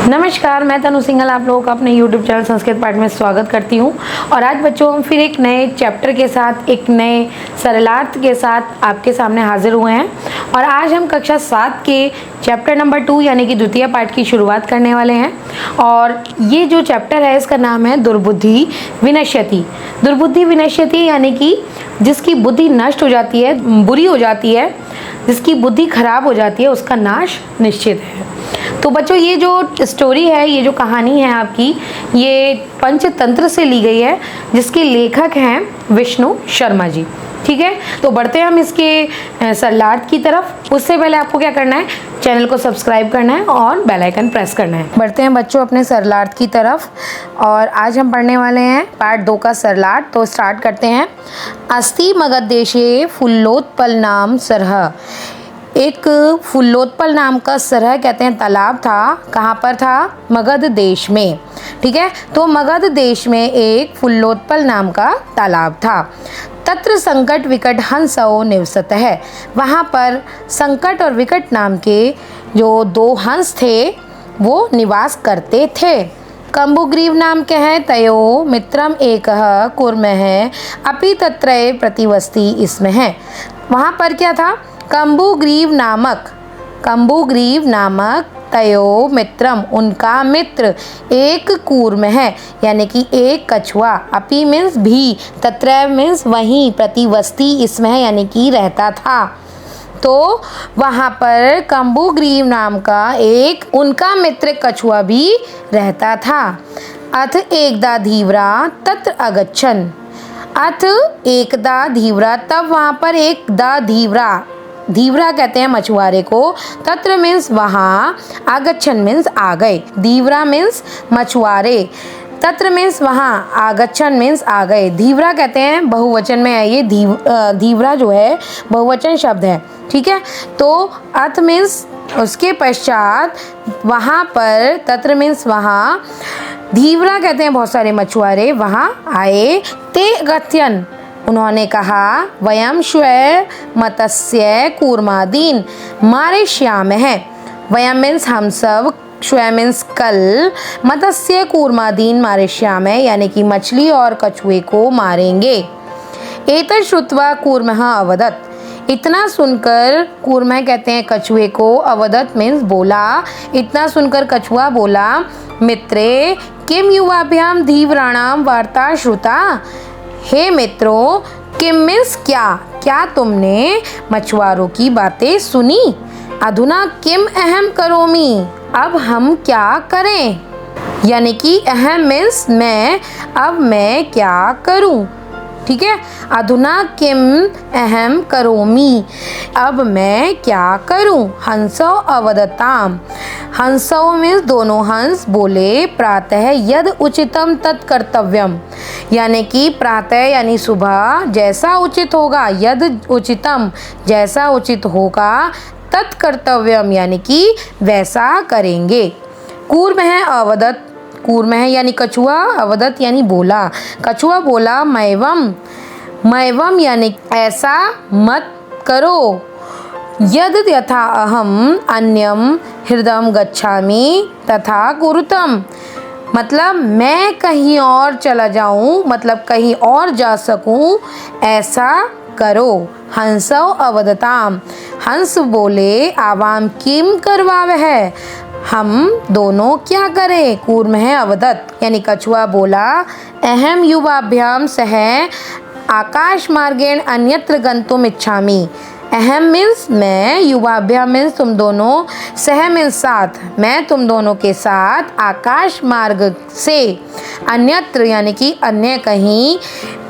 नमस्कार, मैं तनु सिंघल आप लोगों का अपने YouTube चैनल संस्कृत पाठ में स्वागत करती हूँ। और आज बच्चों हम फिर एक नए चैप्टर के साथ, एक नए सरलार्थ के साथ आपके सामने हाजिर हुए हैं। और आज हम कक्षा 7 के चैप्टर नंबर 2 यानी कि द्वितीय पाठ की शुरुआत करने वाले हैं। और ये जो चैप्टर है इसका नाम है दुर्बुद्धि विनश्यति। दुर्बुद्धि विनश्यति यानी कि जिसकी बुद्धि नष्ट हो जाती है, बुरी हो जाती है, जिसकी बुद्धि खराब हो जाती है, उसका नाश निश्चित है। तो बच्चों ये जो स्टोरी है, ये जो कहानी है आपकी, ये पंचतंत्र से ली गई है, जिसके लेखक हैं विष्णु शर्मा जी। ठीक है, तो बढ़ते हैं हम इसके सरलार्थ की तरफ। उससे पहले आपको क्या करना है, चैनल को सब्सक्राइब करना है और बेल आइकन प्रेस करना है। बढ़ते हैं बच्चों अपने सरलार्थ की तरफ। और आज हम पढ़ने वाले हैं पार्ट 2 का सरलार्थ। तो स्टार्ट करते हैं। अस्ति मगध देशे फुल्लोत्पल नाम सरह। एक फुल्लोत्पल नाम का सरह कहते हैं तालाब था। कहाँ पर था? मगध देश में। ठीक है, तो मगध देश में एक फुल्लोत्पल नाम का तालाब था। तत्र संकट विकट हंसो निवसत है। वहाँ पर संकट और विकट नाम के जो 2 हंस थे वो निवास करते थे। कंबुग्रीव नाम के हैं तयो मित्रम एकः कुर्मः अपि तत्रय प्रतिवस्ति इसमें है। वहाँ पर क्या था? कंबुग्रीव नामक तयो मित्रम उनका मित्र एक कूर्म है यानी कि एक कछुआ। अपि मीन्स भी, तत्रैव मीन्स वहीं, प्रतिवस्ति इसमें है यानी कि रहता था। तो वहाँ पर कंबुग्रीव नाम का एक उनका मित्र कछुआ भी रहता था। अथ एकदा धीवरा तत्र अगच्छन्। अथ एकदा धीवरा, तब वहाँ पर एकदा धीवरा कहते हैं मछुआरे को। तत्र मीन्स वहाँ, आगच्छन मीन्स आ गए। धीवरा मीन्स मछुआरे, तत्र मीन्स वहाँ, आगच्छन मीन्स आ गए। धीवरा कहते हैं बहुवचन में है ये। धीवरा जो है बहुवचन शब्द है। ठीक है, तो अथ मीन्स उसके पश्चात, वहाँ पर, तत्र मीन्स वहाँ, धीवरा कहते हैं बहुत सारे मछुआरे वहाँ आए। ते गत्यन, उन्होंने कहा, वयम श्वः मत्स्य कूर्मादीन मारिष्यामः। वयम मीन्स हम सब, श्वः मीन्स कल, मत्स्य कूर्मादीन मारिष्यामः यानी कि मछली और कछुए को मारेंगे। एतत् श्रुत्वा कूर्मः अवदत्। इतना सुनकर, कूर्मः कहते हैं कछुए को, अवदत् मीन्स बोला। इतना सुनकर कछुआ बोला, मित्रे किम युवाभ्याम धीवराणाम वार्ता श्रुता। हे मित्रों, किम मीन्स क्या, क्या तुमने मछुआरों की बातें सुनी? अधुना किम अहम करोमि, अब हम क्या करें? यानी कि अहम मीन्स मैं, अब मैं क्या करूं? ठीक है, अधुना किम अहम करोमि, अब मैं क्या करूं? हंसो अवदताम। हंसो मीन्स दोनों हंस बोले, प्रातः यद उचितम तत्कर्तव्यम, यानी कि प्रातः यानी सुबह, जैसा उचित होगा, यद उचितम जैसा उचित होगा, तत्कर्तव्यम यानी कि वैसा करेंगे। कूर्मः अवदत्, कूर्मः यानी कछुआ, अवदत् यानी बोला। कछुआ बोला, मैवम यानी ऐसा मत करो। यद यथा अहम अन्यम हृदयम गच्छामि तथा कुरुतम, मतलब मैं कहीं और चला जाऊं, मतलब कहीं और जा सकूं, ऐसा करो। हंसो अवदताम, हंस बोले, आवाम किम करवावह, हम दोनों क्या करें? कूर्मः अवदत् यानी कछुआ बोला, अहम युवाभ्याम सह आकाश मार्गेण अन्यत्र गंतुम इच्छामि। अहम मीन्स मैं, युवाभ्याम मीन्स तुम दोनों, सह मीन्स साथ, मैं तुम दोनों के साथ आकाश मार्ग से, अन्यत्र यानी कि अन्य कहीं,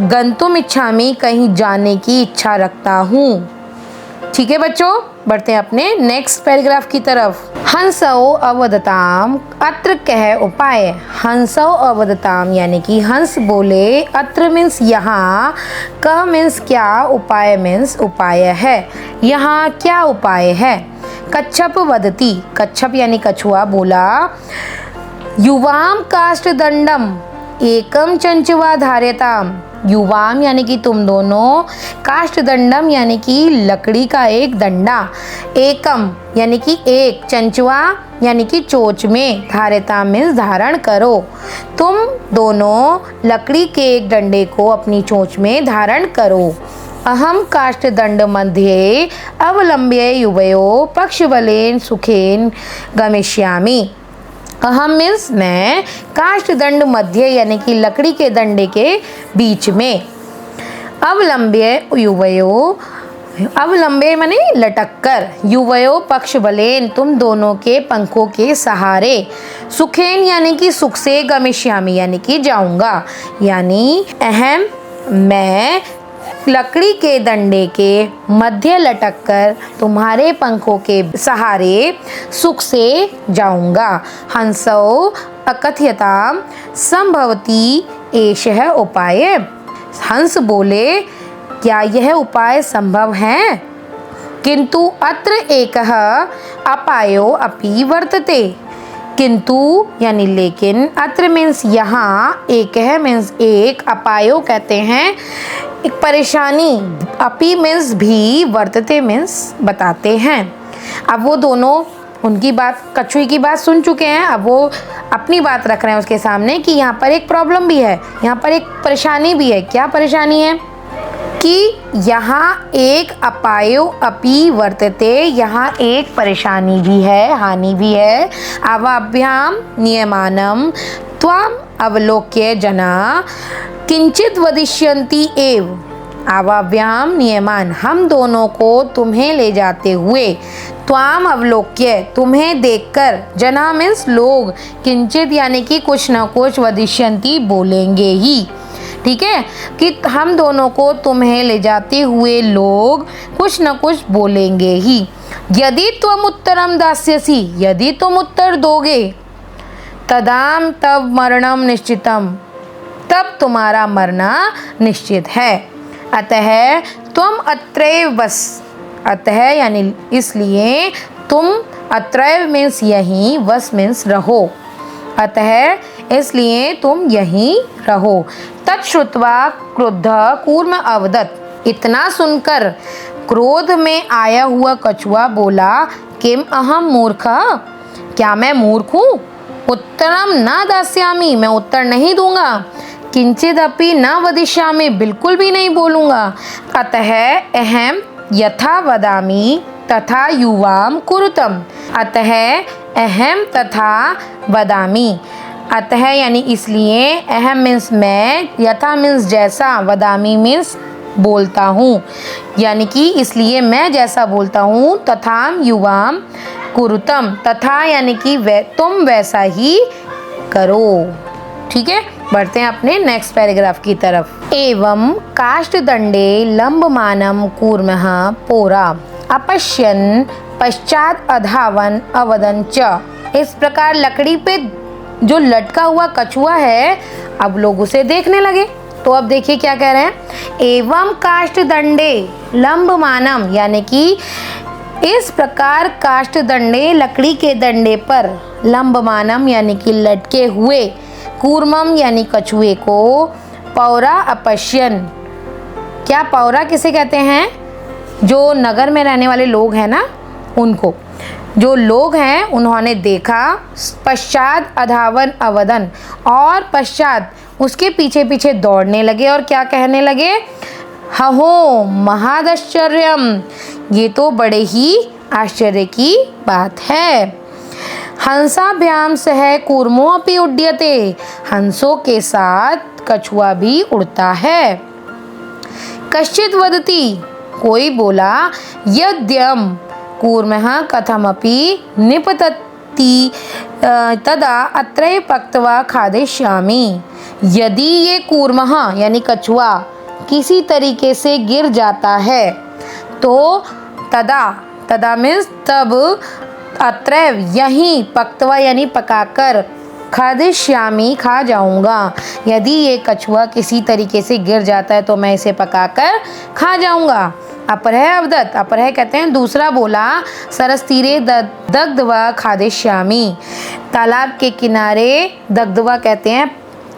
गंतुम इच्छामि कहीं जाने की इच्छा रखता हूँ। ठीक है बच्चों, बढ़ते हैं अपने नेक्स्ट पैराग्राफ की तरफ। हंसो अवदताम अत्र कह उपाय। हंसो अवदताम यानी कि हंस बोले, अत्र मीन्स यहाँ, कह मीन्स क्या, उपाय मीन्स उपाय है, यहाँ क्या उपाय है? कच्छप वदति, कच्छप यानी कछुआ बोला, युवाम काष्ठदंडम एकम चंचवा धार्यताम। युवाम यानी कि तुम दोनों, काष्ठदंडम यानी कि लकड़ी का एक डंडा, एकम यानी कि एक, चंचवा यानी कि चोंच में, धारिता मीन्स धारण करो। तुम दोनों लकड़ी के एक डंडे को अपनी चोंच में धारण करो। अहम काष्ठदंड मध्ये अवलंब्य युवयो पक्षबलेन सुखेन गमिष्यामि। अहम मीन्स मैं, काष्ठदंड मध्य यानी कि लकड़ी के डंडे के बीच में, अवलंब्य युवयो, अवलंबे माने लटक कर, युवयो पक्ष बलेन तुम दोनों के पंखों के सहारे, सुखेन यानी कि सुख से, गमिष्यामि यानी कि जाऊंगा। यानी अहम मैं लकड़ी के डंडे के मध्य लटक कर तुम्हारे पंखों के सहारे सुख से जाऊंगा। हंसो अकथयताम संभवती एषः उपाय। हंस बोले, क्या यह उपाय संभव है? किंतु अत्र एकः अपायो अपि वर्तते। किंतु यानी लेकिन, अत्र मीन्स यहाँ, एकः मीन्स एक, अपायो कहते हैं एक परेशानी, अपि मीन्स भी, वर्तते मीन्स बताते हैं। अब वो दोनों उनकी बात, कछुई की बात सुन चुके हैं, अब वो अपनी बात रख रहे हैं उसके सामने कि यहाँ पर एक प्रॉब्लम भी है, यहाँ पर एक परेशानी भी है। क्या परेशानी है? कि यहाँ एक अपायो अपि वर्तते, यहाँ एक परेशानी भी है, हानि भी है। अवाभ्याम नियमानम त्वम अवलोक्य जना किंचित वदिष्यन्ति एव। अवाभ्याम नियमान, हम दोनों को तुम्हें ले जाते हुए, त्वाम अवलोक्य तुम्हें देखकर, जना मीन्स लोग, किंचित यानी कि कुछ न कुछ, वदिष्यन्ति बोलेंगे ही। ठीक है, कि हम दोनों को तुम्हें ले जाते हुए लोग कुछ न कुछ बोलेंगे ही। यदि तुम उत्तरम दास्यसि, यदि तुम उत्तर दोगे, तदाम तब मरणम निश्चितम, तब तुम्हारा मरना निश्चित है। अतः तुम अत्रैव बस, अतः यानी इसलिए, तुम अत्रैव मीन्स यहीं, वस मीन्स रहो, अतः इसलिए तुम यहीं रहो। तच्छ्रुत्वा क्रुद्ध कूर्म अवदत्, इतना सुनकर क्रोध में आया हुआ कछुआ बोला, किम अहम मूर्ख, क्या मैं मूर्ख हूँ? उत्तरम न दास्यामि, मैं उत्तर नहीं दूंगा। किंचिदपि न वदिष्यामि, बिल्कुल भी नहीं बोलूँगा। अतः अहम यथा वदामि तथा युवाम कुरुतम। अतः अहम तथा वदामि, अतः यानी इसलिए, अहम मीन्स मैं, यथा मीन्स जैसा, वदामि मीन्स बोलता हूँ, यानी कि इसलिए मैं जैसा बोलता हूँ, तथा युवाम कुरुतम, तथा यानी कि तुम वैसा ही करो। ठीक है, बढ़ते हैं अपने नेक्स्ट पैराग्राफ की तरफ। एवं काष्ठदंडे लंबमानं कूर्मः पोरा अपश्यन् पश्चात अधावन अवदन् च। इस प्रकार लकड़ी पे जो लटका हुआ कछुआ है, अब लोग उसे देखने लगे। तो अब देखिए क्या कह रहे हैं, एवं काष्ठदंडे लंबमानं, यानी कि इस प्रकार काष्ठदंडे लकड़ी के डंडे पर, लंबमानं यानी कि लटके हुए, कूर्मम यानी कछुए को, पौरा अपश्यन, क्या पौरा किसे कहते हैं? जो नगर में रहने वाले लोग हैं ना, उनको, जो लोग हैं उन्होंने देखा। पश्चात अधावन अवदन, और पश्चात उसके पीछे पीछे दौड़ने लगे और क्या कहने लगे, हहो महादाश्चर्यम, ये तो बड़े ही आश्चर्य की बात है। हंसाभ्याम सह कूर्मो अपि उड्यते, हंसों के साथ कछुआ भी उड़ता है। कश्चित वदति, कोई बोला, यद्यम कूर्मः कथमपि निपतति तदा अत्रैव पक्त्वा खादिष्यामि। यदि ये कूर्मः यानी कछुआ किसी तरीके से गिर जाता है, तो तदा मीन्स तब, अत्रैव यहीं, पक्त्वा यानी पकाकर, खादिष्यामि खा जाऊंगा। यदि ये कछुआ किसी तरीके से गिर जाता है तो मैं इसे पकाकर खा जाऊंगा। अपरह अवदत्, अपरह कहते हैं दूसरा बोला, सरसतीरे दग्ध्वा खादिष्यामि, तालाब के किनारे, दग्ध्वा कहते हैं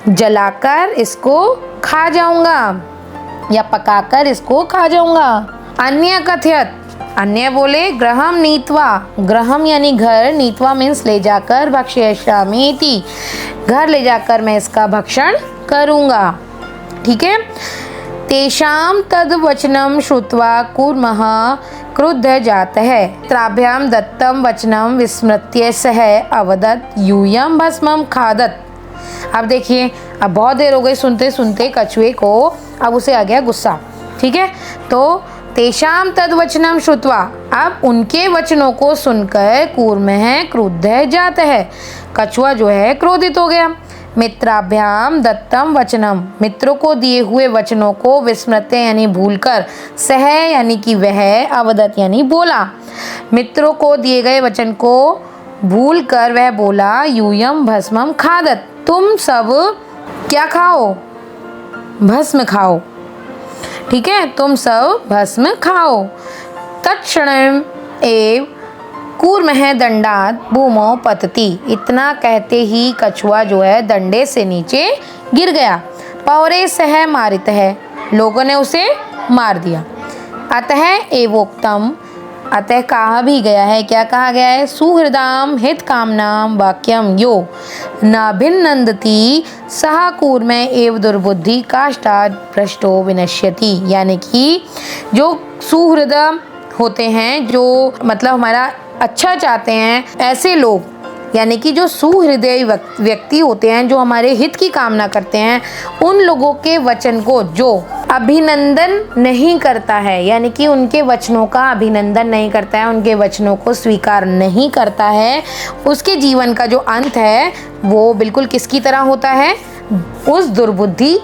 जलाकर इसको खा जाऊंगा या पकाकर इसको खा जाऊंगा। अन्य कथयत, अन्य बोले गृहम नीत्वा, गृहम यानी घर, नीत्वा मीन्स ले जाकर, भक्ष्यिष्यामीति घर ले जाकर मैं इसका भक्षण करूँगा। ठीक है। तेषां तद वचनं श्रुत्वा कूर्मः क्रुद्ध जातः त्राभ्याम दत्तं वचनं विस्मृत्य सह अवदत् यूयं भस्मं खादत्। अब देखिए, अब बहुत देर हो गई सुनते सुनते कछुए को, अब उसे आ गया गुस्सा। ठीक है। तो तेषाम तद वचनम श्रुत्वा, अब उनके वचनों को सुनकर कूर्मः क्रुद्ध जाता है, कछुआ जो है क्रोधित हो गया। मित्राभ्याम दत्तम वचनम, मित्रों को दिए हुए वचनों को विस्मृत्य यानी भूलकर, सह यानी कि वह, अवदत यानी बोला, मित्रों को दिए गए वचन को भूलकर वह बोला यूयम भस्मम खादत, तुम सब क्या खाओ, भस्म खाओ। ठीक है, तुम सब भस्म खाओ। तत्क्षणम एव कूर्मः दंडात भूमौ पतति, इतना कहते ही कछुआ जो है डंडे से नीचे गिर गया। पौरे सह मारित है, लोगों ने उसे मार दिया। अतः एवोक्तम, अतः कहा भी गया है, क्या कहा गया है, सुहृदाम हित कामनाम वाक्यम यो नाभिनंदति सह कूर्म एव दुर्बुद्धि काष्ठात् भ्रष्टो विनश्यति, यानी कि जो सुहृदय होते हैं, जो मतलब हमारा अच्छा चाहते हैं, ऐसे लोग यानी कि जो सुहृदय व्यक्ति होते हैं, जो हमारे हित की कामना करते हैं, उन लोगों के वचन को जो अभिनंदन नहीं करता है, यानी कि उनके वचनों का अभिनंदन नहीं करता है, उनके वचनों को स्वीकार नहीं करता है, उसके जीवन का जो अंत है वो बिल्कुल किसकी तरह होता है, उस दुर्बुद्धि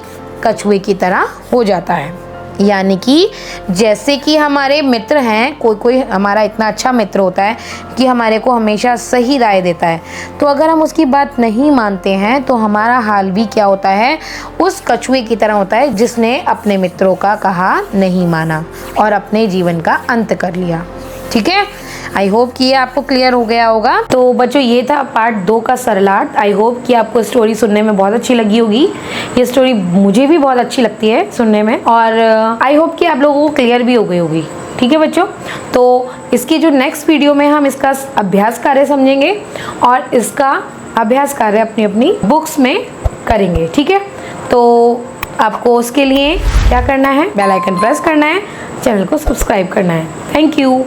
कछुए की तरह हो जाता है। यानी कि जैसे कि हमारे मित्र हैं, कोई कोई हमारा इतना अच्छा मित्र होता है कि हमारे को हमेशा सही राय देता है, तो अगर हम उसकी बात नहीं मानते हैं तो हमारा हाल भी क्या होता है, उस कछुए की तरह होता है जिसने अपने मित्रों का कहा नहीं माना और अपने जीवन का अंत कर लिया। ठीक है, आई होप कि ये आपको क्लियर हो गया होगा। तो बच्चों, ये था पार्ट 2 का सरलाट। आई होप कि आपको स्टोरी सुनने में बहुत अच्छी लगी होगी। ये स्टोरी मुझे भी बहुत अच्छी लगती है सुनने में, और आई होप कि आप लोगों को क्लियर भी हो गई होगी। ठीक है बच्चों, तो इसकी जो नेक्स्ट वीडियो में हम इसका अभ्यास कार्य समझेंगे और इसका अभ्यास कार्य अपनी अपनी बुक्स में करेंगे। ठीक है, तो आपको उसके लिए क्या करना है, बेल आइकन प्रेस करना है, चैनल को सब्सक्राइब करना है। Thank you.